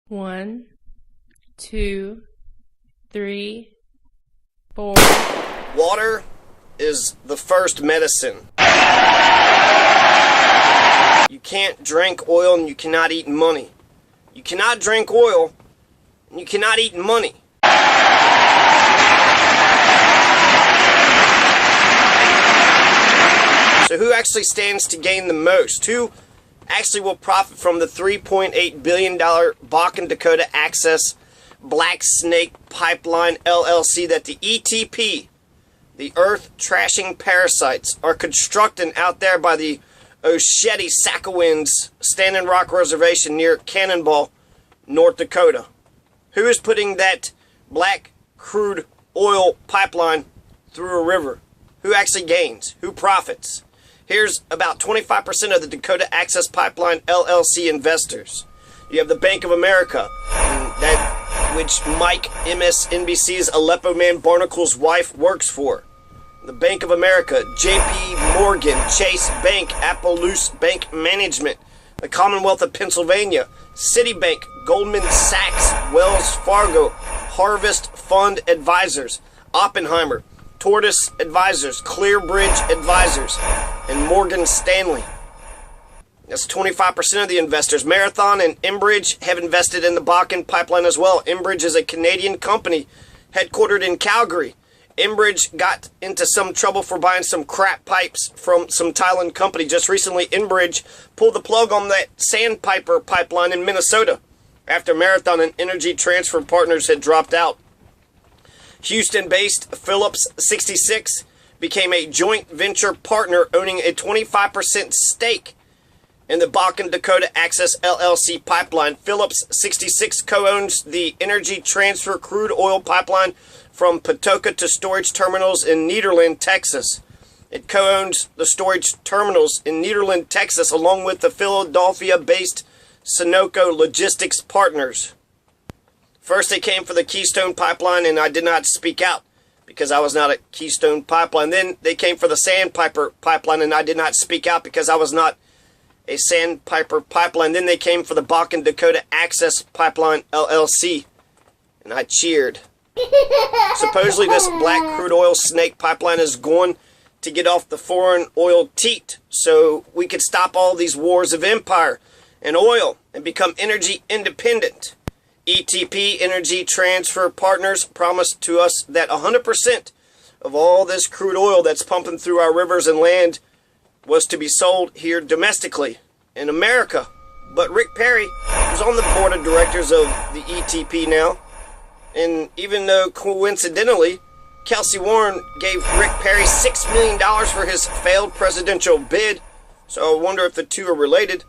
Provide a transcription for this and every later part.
1, 2, 3, 4. Water is the first medicine. You can't drink oil and you cannot eat money. You cannot drink oil and you cannot eat money. So who actually stands to gain the most? Who actually will profit from the $3.8 billion Bakken, Dakota Access Black Snake Pipeline LLC that the ETP, the earth trashing parasites, are constructing out there by the Osheti-Sakowins Standing Rock Reservation near Cannonball, North Dakota? Who is putting that black crude oil pipeline through a river? Who actually gains? Who profits? Here's about 25% of the Dakota Access Pipeline LLC investors. You have the Bank of America, that which Mike MSNBC's Aleppo Man Barnacle's wife works for. The Bank of America, JP Morgan, Chase Bank, Appaloosa Bank Management, the Commonwealth of Pennsylvania, Citibank, Goldman Sachs, Wells Fargo, Harvest Fund Advisors, Oppenheimer, Tortoise Advisors, ClearBridge Advisors, and Morgan Stanley. That's 25% of the investors. Marathon and Enbridge have invested in the Bakken pipeline as well. Enbridge is a Canadian company headquartered in Calgary. Enbridge got into some trouble for buying some crap pipes from some Thailand company. Just recently, Enbridge pulled the plug on that Sandpiper pipeline in Minnesota after Marathon and Energy Transfer Partners had dropped out. Houston-based Phillips 66 became a joint venture partner owning a 25% stake in the Bakken Dakota Access LLC pipeline. Phillips 66 co-owns the Energy Transfer crude oil pipeline from Patoka to storage terminals in Nederland, Texas. It co-owns the storage terminals in Nederland, Texas, along with the Philadelphia-based Sunoco Logistics Partners. First, they came for the Keystone Pipeline, and I did not speak out because I was not a Keystone Pipeline. Then they came for the Sandpiper Pipeline, and I did not speak out because I was not a Sandpiper Pipeline. Then they came for the Bakken Dakota Access Pipeline LLC, and I cheered. Supposedly, this black crude oil snake pipeline is going to get off the foreign oil teat so we could stop all these wars of empire and oil and become energy independent. ETP, Energy Transfer Partners, promised to us that 100% of all this crude oil that's pumping through our rivers and land was to be sold here domestically in America. But Rick Perry, who's on the board of directors of the ETP now, and even though coincidentally, Kelcy Warren gave Rick Perry $6 million for his failed presidential bid, so I wonder if the two are related.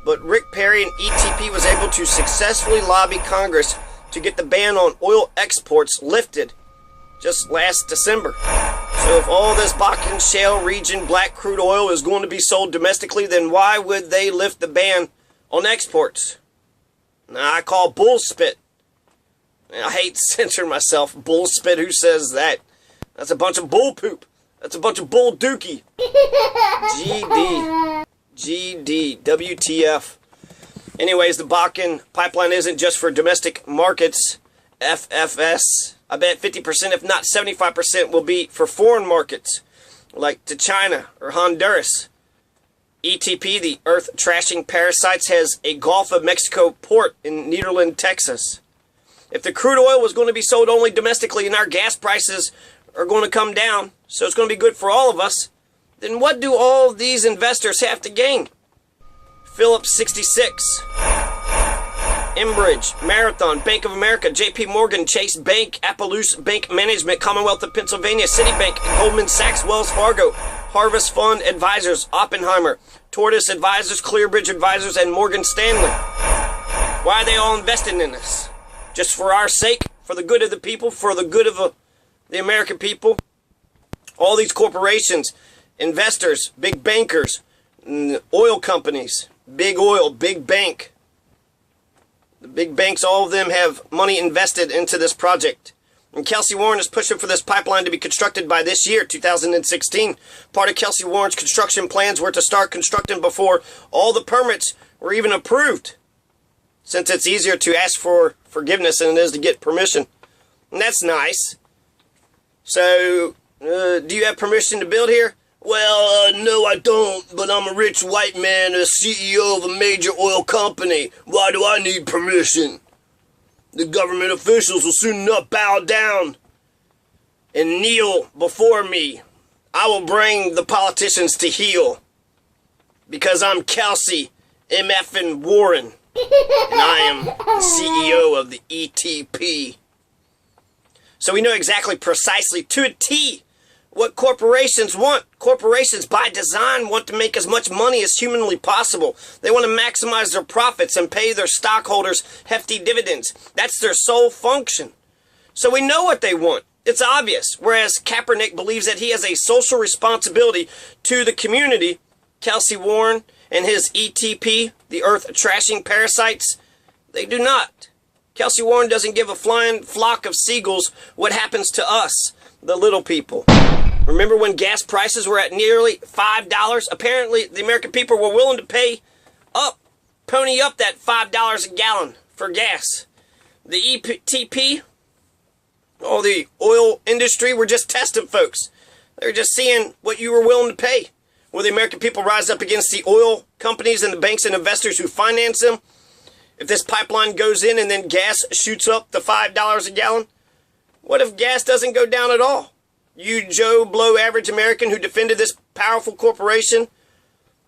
But Rick Perry and ETP was able to successfully lobby Congress to get the ban on oil exports lifted just last December. So if all this Bakken Shale region black crude oil is going to be sold domestically, then why would they lift the ban on exports? Now, I call bullspit. I hate censoring myself. Bullspit, who says that? That's a bunch of bull poop. That's a bunch of bull dookie. GD, WTF. Anyways, the Bakken pipeline isn't just for domestic markets, FFS. I bet 50%, if not 75%, will be for foreign markets, like to China or Honduras. ETP, the earth trashing parasites, has a Gulf of Mexico port in Nederland, Texas. If the crude oil was going to be sold only domestically and our gas prices are going to come down, so it's going to be good for all of us, then what do all these investors have to gain? Phillips 66, Enbridge, Marathon, Bank of America, JP Morgan, Chase Bank, Appaloosa Bank Management, Commonwealth of Pennsylvania, Citibank, Goldman Sachs, Wells Fargo, Harvest Fund Advisors, Oppenheimer, Tortoise Advisors, ClearBridge Advisors, and Morgan Stanley. Why are they all investing in this? Just for our sake? For the good of the people? For the good of the American people? All these corporations, investors, big bankers, oil companies, big oil, big bank. The big banks, all of them have money invested into this project. And Kelcy Warren is pushing for this pipeline to be constructed by this year, 2016. Part of Kelcy Warren's construction plans were to start constructing before all the permits were even approved. since it's easier to ask for forgiveness than it is to get permission. And that's nice. So, do you have permission to build here? Well, no, I don't, but I'm a rich white man, a CEO of a major oil company. Why do I need permission? The government officials will soon enough bow down and kneel before me. I will bring the politicians to heel, because I'm Kelcy MF'n Warren, and I am the CEO of the ETP. So we know exactly, precisely, to a T, what corporations want. Corporations, by design, want to make as much money as humanly possible. They want to maximize their profits and pay their stockholders hefty dividends. That's their sole function. So we know what they want. It's obvious. Whereas Kaepernick believes that he has a social responsibility to the community, Kelcy Warren and his ETP, the earth trashing parasites, they do not. Kelcy Warren doesn't give a flying flock of seagulls what happens to us, the little people. Remember when gas prices were at nearly $5? Apparently, the American people were willing to pony up that $5 a gallon for gas. The ETP, the oil industry, were just testing folks. They were just seeing what you were willing to pay. Will the American people rise up against the oil companies and the banks and investors who finance them? If this pipeline goes in and then gas shoots up to $5 a gallon, what if gas doesn't go down at all? You Joe Blow average American who defended this powerful corporation,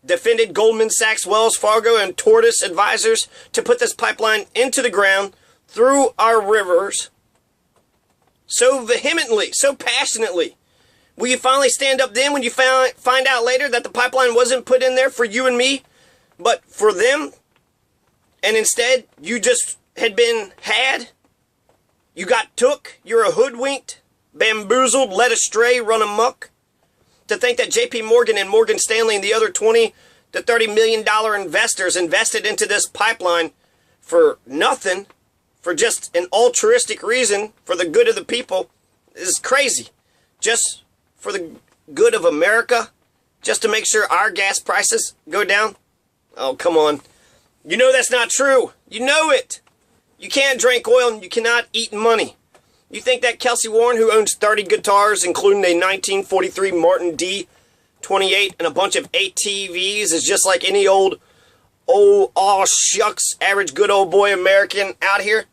defended Goldman Sachs, Wells Fargo, and Tortoise Advisors to put this pipeline into the ground through our rivers so vehemently, so passionately. Will you finally stand up then when you find out later that the pipeline wasn't put in there for you and me, but for them? And instead, you just had been had? You got took? You're a hoodwinked, bamboozled, led astray, run amok? To think that J.P. Morgan and Morgan Stanley and the other $20 to $30 million investors invested into this pipeline for nothing, for just an altruistic reason, for the good of the people, is crazy. Just for the good of America? Just to make sure our gas prices go down? Oh, come on. You know that's not true. You know it. You can't drink oil and you cannot eat money. You think that Kelcy Warren, who owns 30 guitars, including a 1943 Martin D28 and a bunch of ATVs, is just like any old, aw shucks, average good old boy American out here?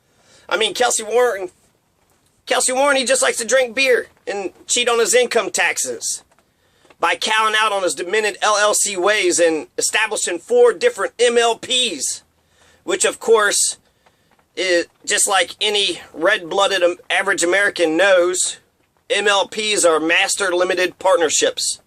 I mean, Kelcy Warren, he just likes to drink beer and cheat on his income taxes by cowing out on his demented LLC ways and establishing 4 different MLPs, which of course is just like any red-blooded average American knows, MLPs are master limited partnerships.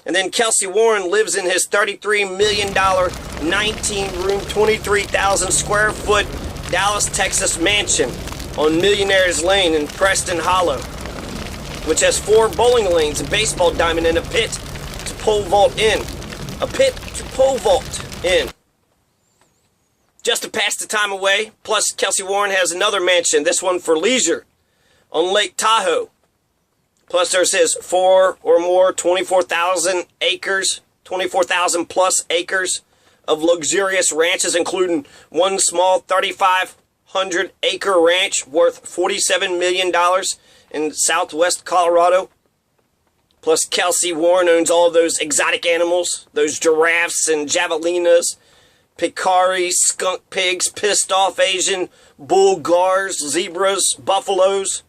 And then Kelcy Warren lives in his $33 million, 19-room, 23,000 square foot Dallas, Texas mansion on Millionaire's Lane in Preston Hollow, which has 4 bowling lanes, a baseball diamond, and a pit to pole vault in. A pit to pole vault in. Just to pass the time away. Plus, Kelcy Warren has another mansion, this one for leisure, on Lake Tahoe. Plus, there's his 4 or more, 24,000 acres, 24,000 plus acres of luxurious ranches, including one small 3,500 acre ranch worth $47 million in southwest Colorado. Plus, Kelcy Warren owns all of those exotic animals, those giraffes and javelinas, pecaries, skunk pigs, pissed off Asian bulgars, zebras, buffaloes.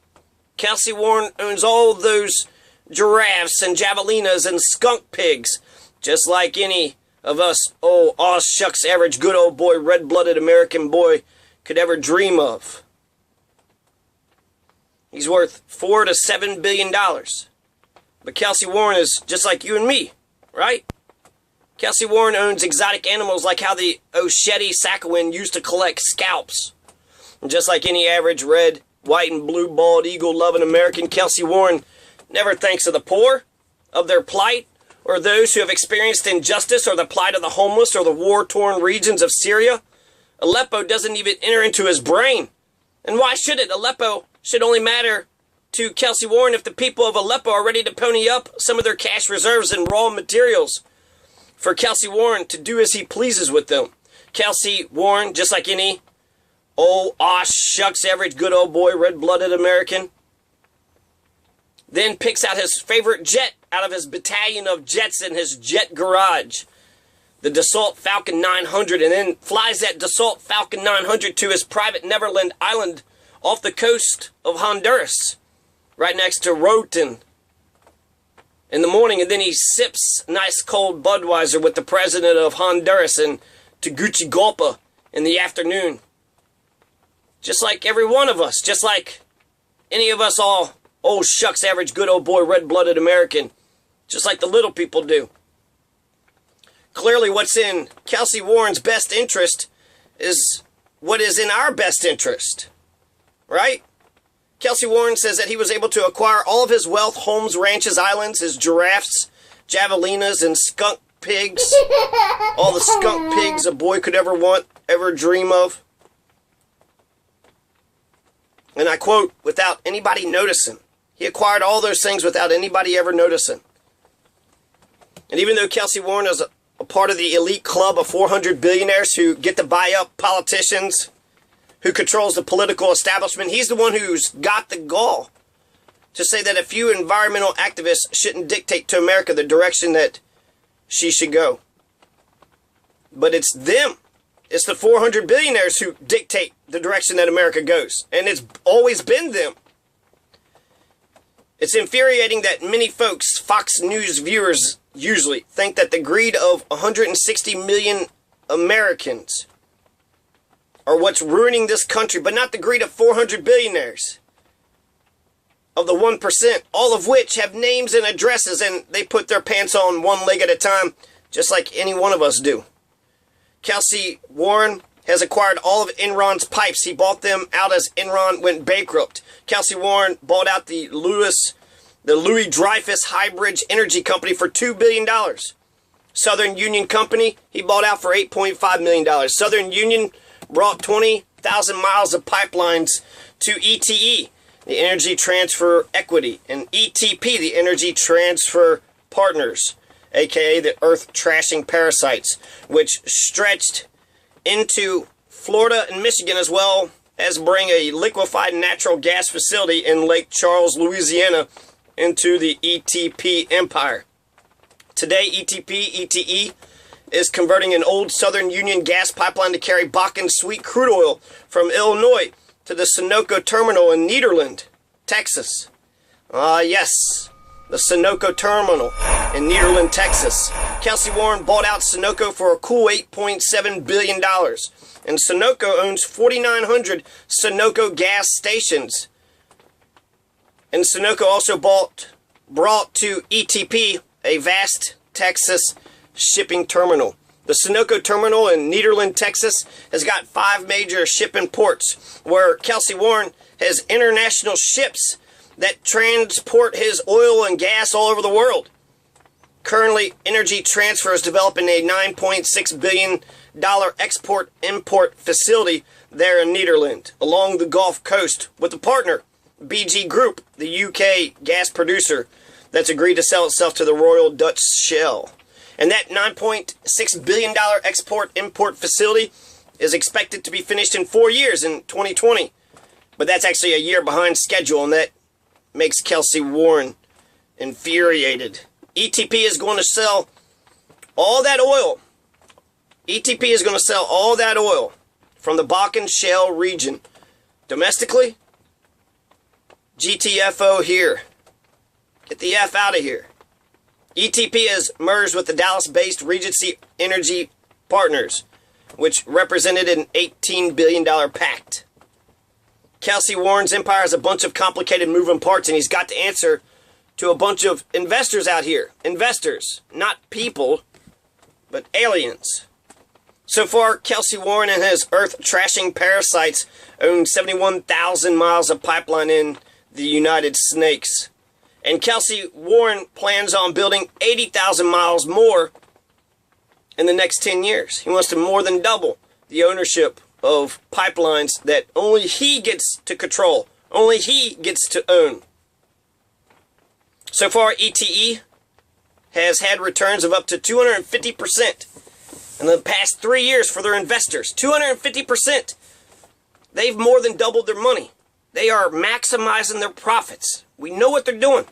Kelcy Warren owns all those giraffes and javelinas and skunk pigs, just like any of us, aw shucks, average good old boy, red-blooded American boy could ever dream of. He's worth $4 to $7 billion. But Kelcy Warren is just like you and me, right? Kelcy Warren owns exotic animals like how the Osheti Sakowin used to collect scalps. And just like any average red, white, and blue bald eagle-loving American, Kelcy Warren never thinks of the poor, of their plight, or those who have experienced injustice, or the plight of the homeless, or the war-torn regions of Syria. Aleppo doesn't even enter into his brain. And why should it? Aleppo should only matter to Kelcy Warren if the people of Aleppo are ready to pony up some of their cash reserves and raw materials for Kelcy Warren to do as he pleases with them. Kelcy Warren, just like any Oh, aw shucks, average good old boy, red-blooded American. Then picks out his favorite jet out of his battalion of jets in his jet garage, the Dassault Falcon 900, and then flies that Dassault Falcon 900 to his private Neverland Island off the coast of Honduras, right next to Roten, in the morning, and then he sips nice cold Budweiser with the president of Honduras in Tegucigalpa in the afternoon. Just like every one of us, just like any of us all, oh shucks, average good old boy, red-blooded American, just like the little people do. Clearly what's in Kelcy Warren's best interest is what is in our best interest, right? Kelcy Warren says that he was able to acquire all of his wealth, homes, ranches, islands, his giraffes, javelinas, and skunk pigs. All the skunk pigs a boy could ever want, ever dream of. And I quote, without anybody noticing. He acquired all those things without anybody ever noticing. And even though Kelcy Warren is a part of the elite club of 400 billionaires who get to buy up politicians, who controls the political establishment, he's the one who's got the gall to say that a few environmental activists shouldn't dictate to America the direction that she should go. But it's them. It's the 400 billionaires who dictate the direction that America goes. And it's always been them. It's infuriating that many folks, Fox News viewers usually, think that the greed of 160 million Americans are what's ruining this country, but not the greed of 400 billionaires. Of the 1%, all of which have names and addresses, and they put their pants on one leg at a time, just like any one of us do. Kelcy Warren has acquired all of Enron's pipes. He bought them out as Enron went bankrupt. Kelcy Warren bought out the Louis Dreyfus High Bridge Energy Company for $2 billion. Southern Union Company, he bought out for $8.5 million. Southern Union brought 20,000 miles of pipelines to ETE, the Energy Transfer Equity, and ETP, the Energy Transfer Partners, aka the Earth Trashing Parasites, which stretched into Florida and Michigan, as well as bring a liquefied natural gas facility in Lake Charles, Louisiana, into the ETP empire. Today, ETE is converting an old Southern Union gas pipeline to carry Bakken sweet crude oil from Illinois to the Sunoco terminal in Nederland, Texas. Yes, the Sunoco terminal in Nederland, Texas. Kelcy Warren bought out Sunoco for a cool $8.7 billion. And Sunoco owns 4,900 Sunoco gas stations. And Sunoco also brought to ETP a vast Texas shipping terminal. The Sunoco terminal in Nederland, Texas has got 5 major shipping ports where Kelcy Warren has international ships that transport his oil and gas all over the world. Currently, Energy Transfer is developing a $9.6 billion export-import facility there in Nederland along the Gulf Coast with a partner, BG Group, the UK gas producer that's agreed to sell itself to the Royal Dutch Shell. And that $9.6 billion export-import facility is expected to be finished in 4 years in 2020. But that's actually a year behind schedule, and that makes Kelcy Warren infuriated. ETP is going to sell all that oil. ETP is going to sell all that oil from the Bakken Shale region domestically. GTFO here. Get the F out of here. ETP is merged with the Dallas-based Regency Energy Partners, which represented an $18 billion pact. Kelcy Warren's empire has a bunch of complicated moving parts, and he's got to answer to a bunch of investors out here. Investors, not people, but aliens. So far, Kelcy Warren and his earth-trashing parasites own 71,000 miles of pipeline in the United Snakes. And Kelcy Warren plans on building 80,000 miles more in the next 10 years. He wants to more than double the ownership of pipelines that only he gets to control, only he gets to own. So far, ETE has had returns of up to 250% in the past 3 years for their investors. 250%. They've more than doubled their money. They are maximizing their profits. We know what they're doing.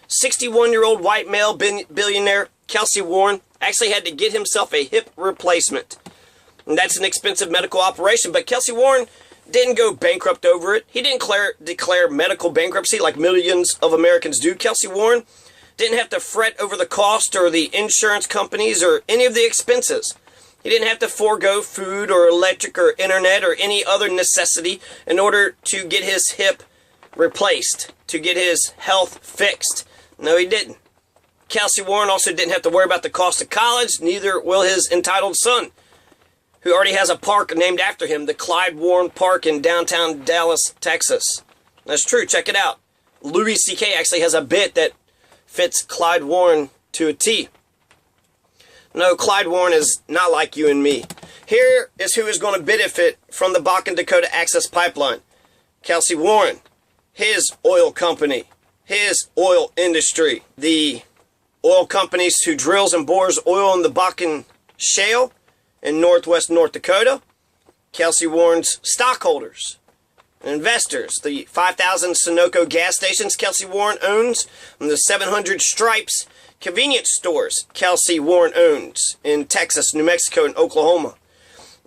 61-year-old white male billionaire Kelcy Warren actually had to get himself a hip replacement. And that's an expensive medical operation, but Kelcy Warren didn't go bankrupt over it. He didn't declare medical bankruptcy like millions of Americans do. Kelcy Warren didn't have to fret over the cost or the insurance companies or any of the expenses. He didn't have to forego food or electric or internet or any other necessity in order to get his hip replaced, to get his health fixed. No, he didn't. Kelcy Warren also didn't have to worry about the cost of college, neither will his entitled son, who already has a park named after him, the Clyde Warren Park in downtown Dallas, Texas. That's true, check it out. Louis C.K. actually has a bit that fits Clyde Warren to a T. No, Clyde Warren is not like you and me. Here is who is going to benefit from the Bakken Dakota Access Pipeline. Kelcy Warren, his oil company, his oil industry, the oil companies who drills and bores oil in the Bakken Shale in northwest North Dakota. Kelcy Warren's stockholders and investors, the 5,000 Sunoco gas stations Kelcy Warren owns, and the 700 Stripes convenience stores Kelcy Warren owns in Texas, New Mexico, and Oklahoma.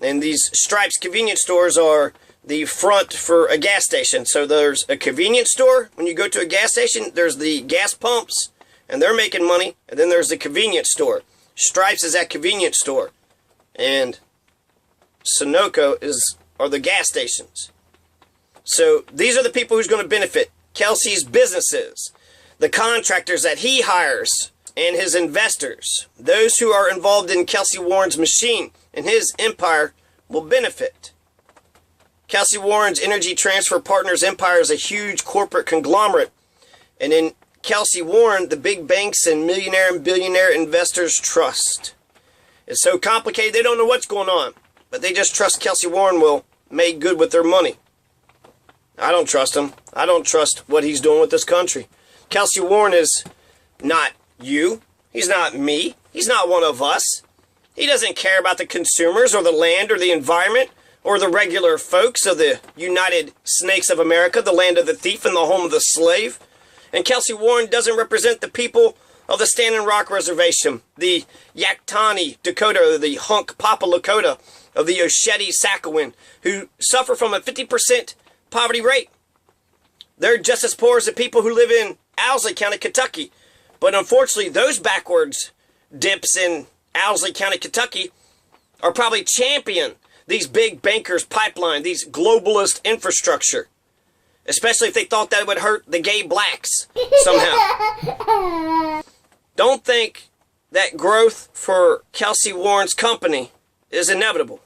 And these Stripes convenience stores are the front for a gas station. So there's a convenience store. When you go to a gas station, there's the gas pumps, and they're making money. And then there's the convenience store. Stripes is that convenience store. And Sunoco are the gas stations. So these are the people who's going to benefit. Kelcy's businesses, the contractors that he hires, and his investors. Those who are involved in Kelcy Warren's machine and his empire will benefit. Kelcy Warren's Energy Transfer Partners empire is a huge corporate conglomerate. And in Kelcy Warren, the big banks and millionaire and billionaire investors trust. It's so complicated they don't know what's going on. But they just trust Kelcy Warren will make good with their money. I don't trust him. I don't trust what he's doing with this country. Kelcy Warren is not you. He's not me. He's not one of us. He doesn't care about the consumers or the land or the environment or the regular folks of the United Snakes of America, the land of the thief and the home of the slave. And Kelcy Warren doesn't represent the people of the Standing Rock Reservation, the Yaktani Dakota, the Hunk Papa Lakota of the Osheti Sakowin, who suffer from a 50% poverty rate. They're just as poor as the people who live in Owsley County, Kentucky. But unfortunately, those backwards dips in Owsley County, Kentucky are probably champion these big bankers' pipeline, these globalist infrastructure. Especially if they thought that it would hurt the gay blacks somehow. Don't think that growth for Kelcy Warren's company is inevitable,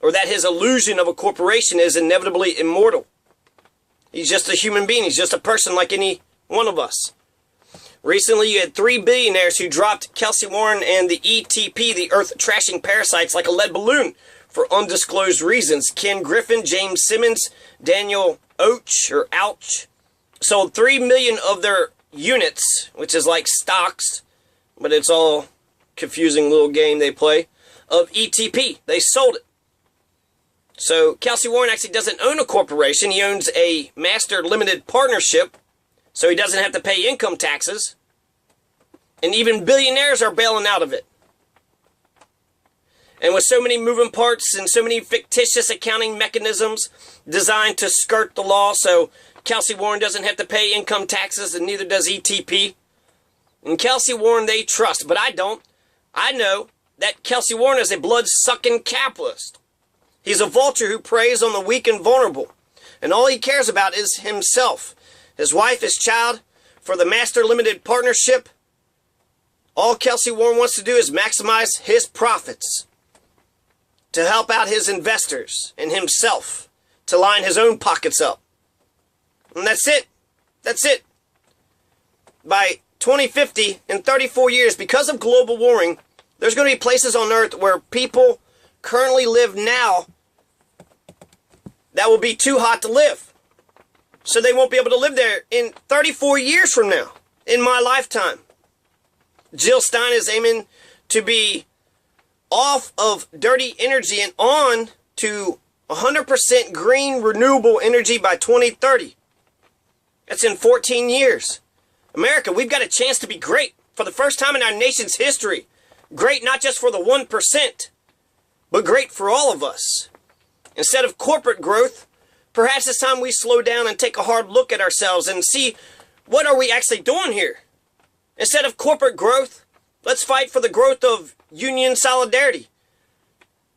or that his illusion of a corporation is inevitably immortal. He's just a human being. He's just a person like any one of us. Recently, you had 3 billionaires who dropped Kelcy Warren and the ETP, the earth-trashing parasites, like a lead balloon for undisclosed reasons. Ken Griffin, James Simmons, Daniel Ouch, sold 3 million of their units, which is like stocks, but it's all confusing little game they play, of ETP. They sold it. So Kelcy Warren actually doesn't own a corporation. He owns a master limited partnership, so he doesn't have to pay income taxes. And even billionaires are bailing out of it. And with so many moving parts and so many fictitious accounting mechanisms designed to skirt the law, so Kelcy Warren doesn't have to pay income taxes, and neither does ETP. And Kelcy Warren they trust, but I don't. I know that Kelcy Warren is a blood-sucking capitalist. He's a vulture who preys on the weak and vulnerable. And all he cares about is himself, his wife, his child. For the master limited partnership, all Kelcy Warren wants to do is maximize his profits, to help out his investors and himself, to line his own pockets up. And that's it. That's it. By 2050, in 34 years, because of global warming, there's going to be places on Earth where people currently live now that will be too hot to live. So they won't be able to live there in 34 years from now, in my lifetime. Jill Stein is aiming to be off of dirty energy and on to 100% green renewable energy by 2030. That's in 14 years. America, we've got a chance to be great for the first time in our nation's history. Great not just for the 1%, but great for all of us. Instead of corporate growth, perhaps it's time we slow down and take a hard look at ourselves and see what are we actually doing here. Instead of corporate growth, let's fight for the growth of union solidarity.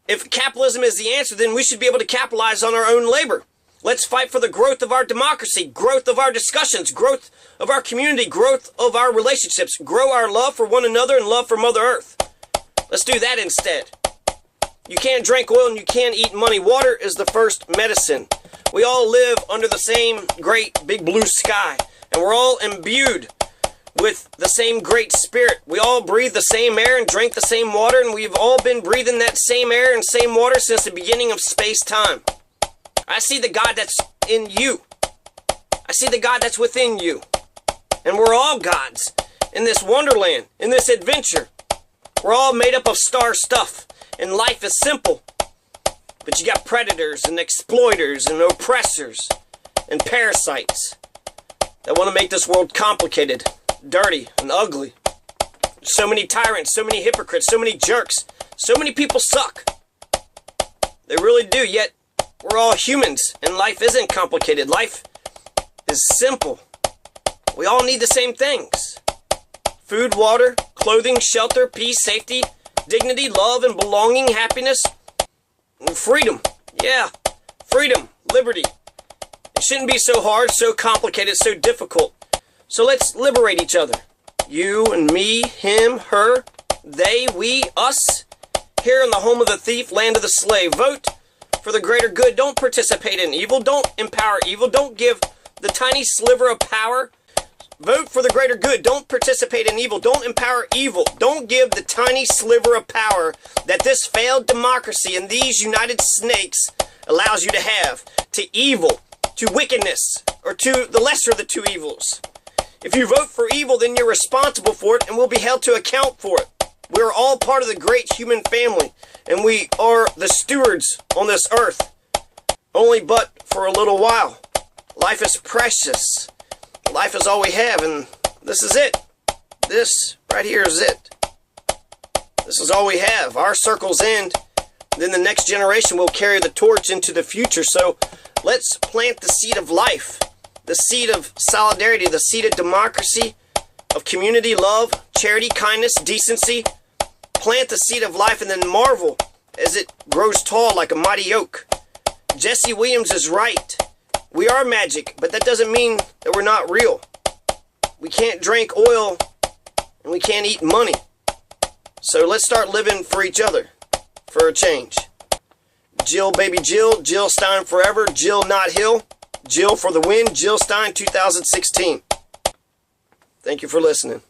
If capitalism is the answer, then we should be able to capitalize on our own labor. Let's fight for the growth of our democracy, growth of our discussions, growth of our community, growth of our relationships, grow our love for one another and love for Mother Earth. Let's do that instead. You can't drink oil and you can't eat money. Water is the first medicine. We all live under the same great big blue sky, and we're all imbued with the same great spirit. We all breathe the same air and drink the same water, and we've all been breathing that same air and same water since the beginning of space-time. I see the God that's in you. I see the God that's within you. And we're all gods in this wonderland, in this adventure. We're all made up of star stuff, and life is simple. But you got predators and exploiters and oppressors and parasites that want to make this world complicated, dirty, and ugly. So many tyrants, so many hypocrites, so many jerks, so many people suck. They really do, yet we're all humans, and life isn't complicated. Life is simple. We all need the same things. Food, water, clothing, shelter, peace, safety, dignity, love, and belonging, happiness, and freedom. Yeah, freedom, liberty. It shouldn't be so hard, so complicated, so difficult. So let's liberate each other. You and me, him, her, they, we, us. Here in the home of the thief, land of the slave. Vote for the greater good. Don't participate in evil. Don't empower evil. Don't give the tiny sliver of power. Vote for the greater good. Don't participate in evil. Don't empower evil. Don't give the tiny sliver of power that this failed democracy and these united snakes allows you to have to evil, to wickedness, or to the lesser of the two evils. If you vote for evil, then you're responsible for it and will be held to account for it. We're all part of the great human family, and we are the stewards on this earth, only but for a little while. Life is precious. Life is all we have, and this is it. This right here is it. This is all we have. Our circles end, then the next generation will carry the torch into the future. So let's plant the seed of life, the seed of solidarity, the seed of democracy, of community, love, charity, kindness, decency. Plant the seed of life and then marvel as it grows tall like a mighty oak. Jesse Williams is right. We are magic, but that doesn't mean that we're not real. We can't drink oil and we can't eat money. So let's start living for each other, for a change. Jill, baby Jill, Jill Stein forever, Jill not Hill, Jill for the win, Jill Stein 2016. Thank you for listening.